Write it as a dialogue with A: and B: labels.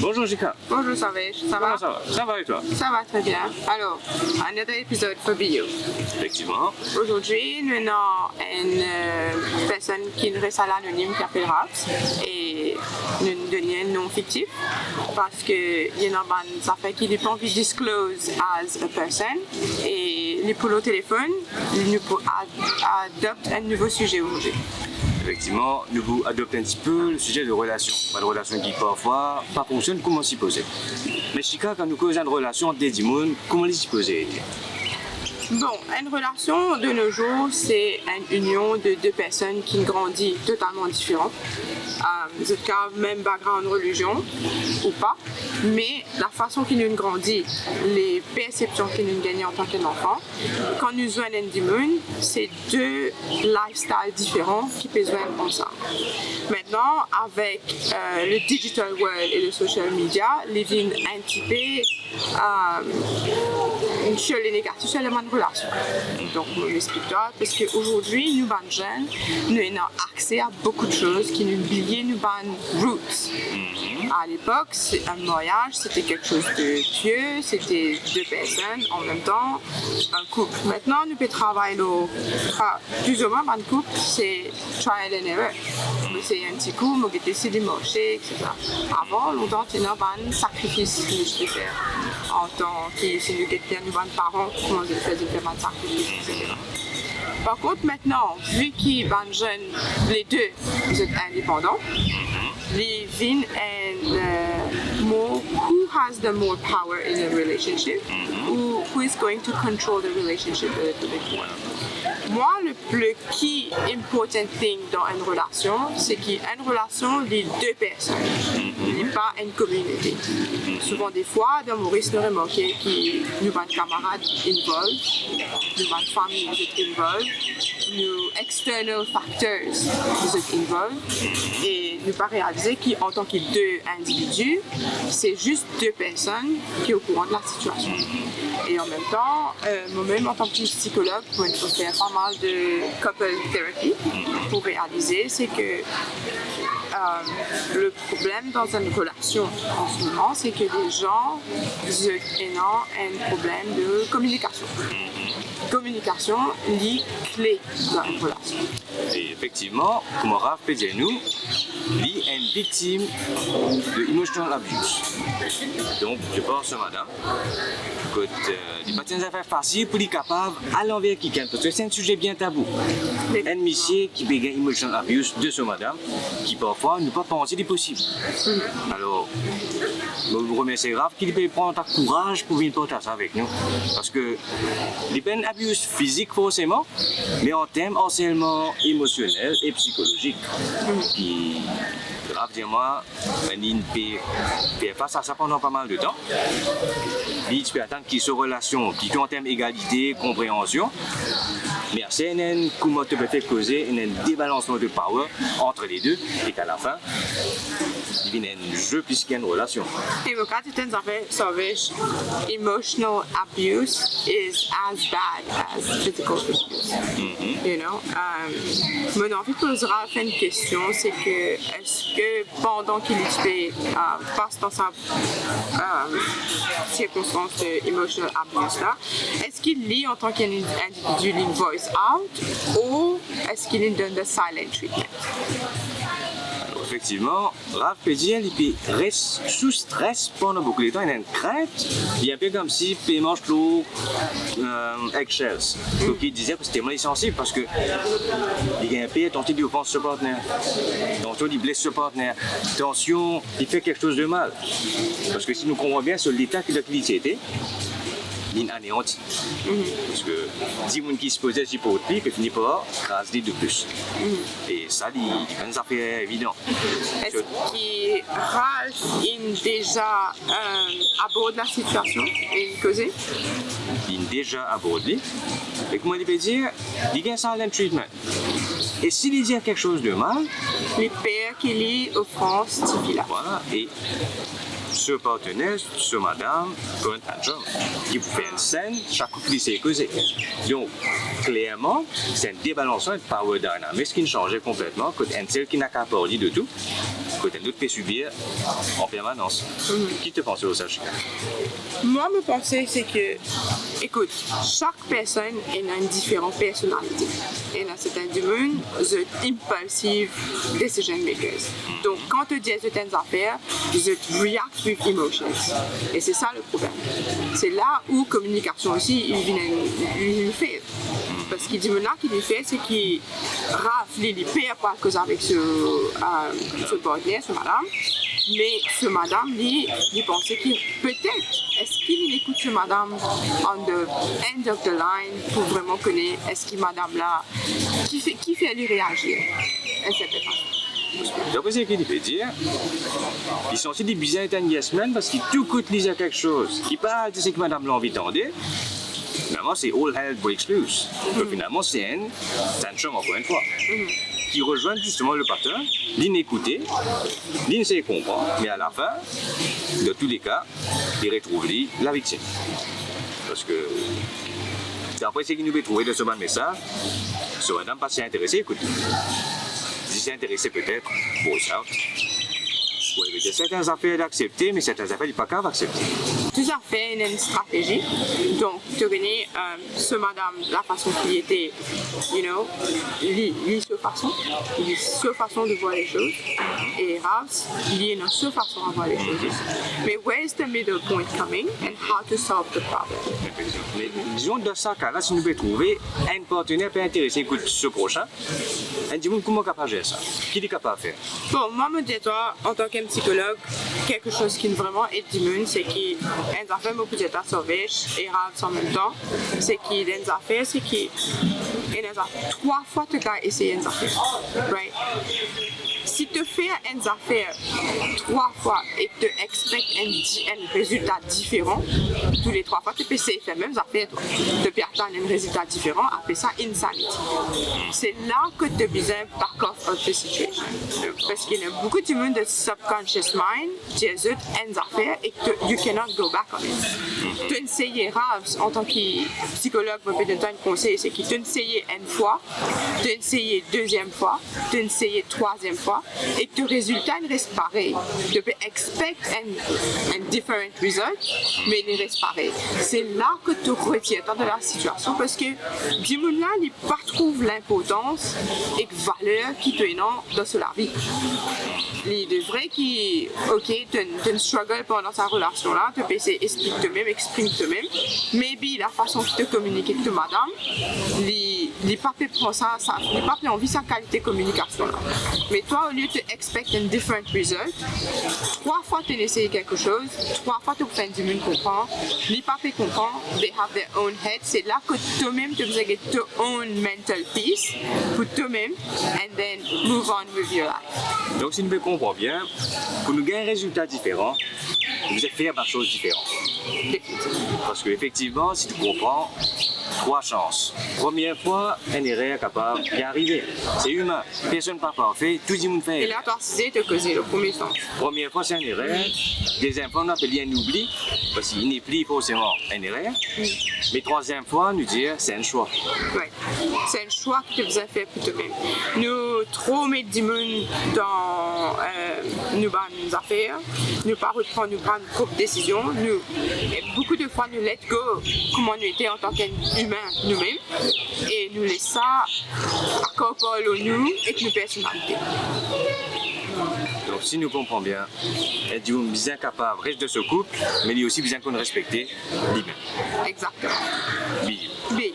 A: Bonjour Jika.
B: Bonjour Savage, ça va?
A: Comment ça va? Ça va et toi?
B: Ça va très bien. Alors, un autre épisode for Bio.
A: Effectivement.
B: Aujourd'hui, nous avons une personne qui reste à l'anonyme qui appelle Raps et nous donnons un nom fictif parce qu'il y a des affaires qu'il n'a pas envie de disclose as a person et les pour le téléphone, nous adopte un nouveau sujet aujourd'hui.
A: Effectivement, nous vous adoptons un petit peu le sujet de relation. Une relation qui parfois pas fonctionne comme on s'y posait. Mais Chica, quand nous causons une relation entre des mondes, comment les s'y poser?
B: Bon, une relation de nos jours, c'est une union de deux personnes qui grandissent totalement différentes. Vous êtes quand même background religion ou pas, mais la façon qu'ils nous grandissent, les perceptions qu'ils nous gagnent en tant qu'enfant, quand nous joignons du monde, c'est deux lifestyles différents qui peuvent joindre ensemble. Maintenant, avec le digital world et le social media, les vignes un petit peu sur les négatifs, sur les bonnes relations. Donc, je m'explique toi, parce qu'aujourd'hui, nous, les jeunes, nous avons accès à beaucoup de choses qui nous oublient, nous, les roots. À l'époque, un mariage, c'était quelque chose de pieux, c'était deux personnes en même temps, un couple. Maintenant, nous pouvons travailler plus ou moins, un couple, c'est trial and error. C'est un petit coup, on peut décider de marcher, etc. Avant, longtemps, il y a un sacrifice que je peux faire. En tant que si nous étions parents, comment je faisais faire un sacrifice, etc. Par contre, maintenant, vu qu'ils sont jeunes, les deux, vous êtes indépendants, les vignes and more, who has the more power in a relationship, who is going to control the relationship a little bit more. Moi, le plus key important thing dans une relation, c'est qu'une relation, les deux personnes, n'est pas une communauté. Souvent, des fois, dans mon risque de remarquer que nous avons des camarades involved, nous avons des familles involved, nos external factors sont involved, et nous pas réaliser qu'en tant que deux individus, c'est juste deux personnes qui sont au courant de la situation. Et en même temps, moi-même en tant que psychologue, pour faire pas mal de couple therapy pour réaliser, c'est que le problème dans une relation en ce moment, c'est que les gens ont un problème de communication. Communication est clé dans une relation.
A: Et effectivement, comme Raph peut dire nous, lui est une victime de emotional abuse. Donc, je pense, madame, que il pas une affaire facile pour les capables à l'envers quelqu'un, parce que c'est un sujet bien tabou. Un monsieur qui peut gagner emotional abuse de ce madame, qui parfois ne pas penser des possibles. Alors, je vous remercie Raph qu'il peut prendre ta courage pour venir porter ça avec nous, parce que il n'y a pas un abus physique forcément, mais en termes harcèlement émotionnel et psychologique, qui Raph dit moi, il peut faire face à ça pendant pas mal de temps. Il peut attendre qu'il se relation, qui en termes d'égalité, compréhension. Mais c'est un comment tu peux faire causer un débalancement de power entre les deux et qu'à la fin, il y a un jeu plus qu'il y a une relation.
B: Et quand tu es en fait savage, emotional abuse is as bad as physical abuse. You know? Mon envie de poser une question, c'est que est-ce que pendant qu'il passe dans sa circonstance de emotional abuse là, est-ce qu'il lit en tant qu'individu une voice out ou est-ce qu'il lui donne de silent treatment?
A: Effectivement, Raph peut dire qu'il reste sous stress pendant beaucoup de temps, il a une crainte, il est un peu comme si il mange trop eggshells. Donc il disait que c'était moins sensible parce que il a un peu tenté d'offenser ce partenaire, tantôt il blesse ce partenaire, attention, il fait quelque chose de mal. Parce que si nous comprenons bien sur l'état qu'il était, l'anéantit. Parce que 10 personnes qui se posaient sur lui, puis finit par craser de plus. Et ça, il y a une affaire évidente.
B: Est-ce que Ralph est déjà aborde la situation et causé?
A: Il est déjà abordé. Et comment il peut dire, il y a un silent treatment. Et s'il dit quelque chose de mal,
B: les pères qui lit offense typique.
A: Voilà, et ce partenaire, ce madame, peut un tantrum. Il vous fait une scène, chaque coup qu'il s'est causé. Donc, clairement, c'est un débalancement de power dynamics qui changeait complètement, quand un tel qui n'a qu'à parler de tout, quand un autre peut subir en permanence. Qui te pense au sachet?
B: Moi, me penser, c'est que, écoute, chaque personne a une différente personnalité. Et dans certains domaines, c'est impulsive decision makers. Donc, quand tu dis certaines affaires, tu react with emotions. Et c'est ça le problème. C'est là où communication aussi, il fait. Parce qu'il dit maintenant qu'il est fait, c'est qu'il rafle les pères pas cause avec ce partenaire, ce madame. Mais ce madame, il pensait qu'il peut-être, est-ce qu'il écoute ce madame on the end of the line pour vraiment connaître, est-ce que madame là, qui fait lui réagir, etc.
A: D'après ce qu'il peut dire, ils sont aussi des bizarres yes men parce qu'ils tout coûtent lisent quelque chose. Ils parlent de ce que madame l'a envie d'entendre. Finalement, c'est all hell breaks loose. Donc, finalement, c'est un tantrum encore une fois. Qui rejoint justement le partenaire, l'inécouter, l'insait comprendre, mais à la fin, dans tous les cas, il retrouve la victime. Parce que, d'après ce qu'il nous peut trouver de ce même message, ce madame pas si intéressé, écoute. Si c'est intéressé peut-être, bon, ça. Oui, il y a certaines affaires d'accepter, mais certaines affaires, il n'est pas capable d'accepter.
B: Tout à fait, il y a une stratégie. Donc, tu connais ce madame, la façon qu'il était, il sa façon de voir les choses. Et Ralph, il y a une seule façon de voir les choses. Mais where's the middle point coming and how to solve the problem?
A: Mais disons, dans ce cas-là, si nous pouvons trouver un partenaire peut intéresser ce prochain, on dit comment capable de faire ça? Qui est capable de faire?
B: Bon, moi, me dis-toi, en tant que psychologue, quelque chose qui vraiment est immune, c'est qu'il y a des affaires beaucoup de sauvage et rare en même temps. C'est qu'il y a des affaires, c'est qu'il y a des affaires. 3 fois, tu as essayé des affaires. Right? Si tu fais une affaire 3 fois et que tu expectes un résultat différent, tous les 3 fois, tu peux essayer de faire les mêmes affaires. Tu peux attendre un résultat différent, appeler ça insanity. C'est là que tu as besoin de back off of the situation. Parce qu'il y a beaucoup de monde de subconscious mind qui a une affaire et que you cannot go back on it. Tu as essayé en tant que psychologue, je peux te donner un conseil, c'est que tu as essayé une fois, tu as essayé deuxième fois, tu as essayé troisième fois, et que le résultat ne reste pareil. Tu peux expect un different result, mais il reste pareil. C'est là que tu retires de la situation parce que du monde là, il ne pas trouve l'importance et la valeur qui te dans la vie. Il devrait qu'il, ok, tu as un struggle pendant sa relation là, tu peux essayer d'expliquer toi-même, exprime toi-même. Maybe la façon que tu communiques avec ta madame, il n'a pas prendre ça, il n'a pas envie sa qualité de communication là. Mais toi, au lieu de expect un different result, 3 fois tu essayes quelque chose, 3 fois tu fais du monde comprendre, les papiers comprennent, they have their own head. C'est là que toi-même tu veux get your own mental peace pour toi-même, and then move on with your life.
A: Donc, si nous comprenons bien, pour nous gagner un résultat différent, vous êtes faire des choses différentes. Parce qu'effectivement, si tu comprends, 3 chances. Première fois, un erreur capable d'y arriver. C'est humain. Personne n'est pas parfait. Tout le monde fait.
B: Et là, tu as décidé de causer le premier sens.
A: Première fois, c'est un erreur. Deuxième fois, on appelle un oubli. Parce qu'il n'est plus forcément un erreur. Mais troisième fois, nous dire c'est un choix.
B: Oui. C'est un choix que vous avez fait pour toi-même. Nous, trop mettre du monde dans nos affaires. Nous pas reprendre nos grandes propres décisions. Beaucoup de fois, nous let go comment nous étions en tant qu'humains nous-mêmes et nous laisser ça accompagner nous et nos personnalités.
A: Donc si nous comprenons bien, elle dit bien capable reste de ce couple, mais il est aussi bien qu'on respecte lui-même.
B: Exactement.
A: Bien.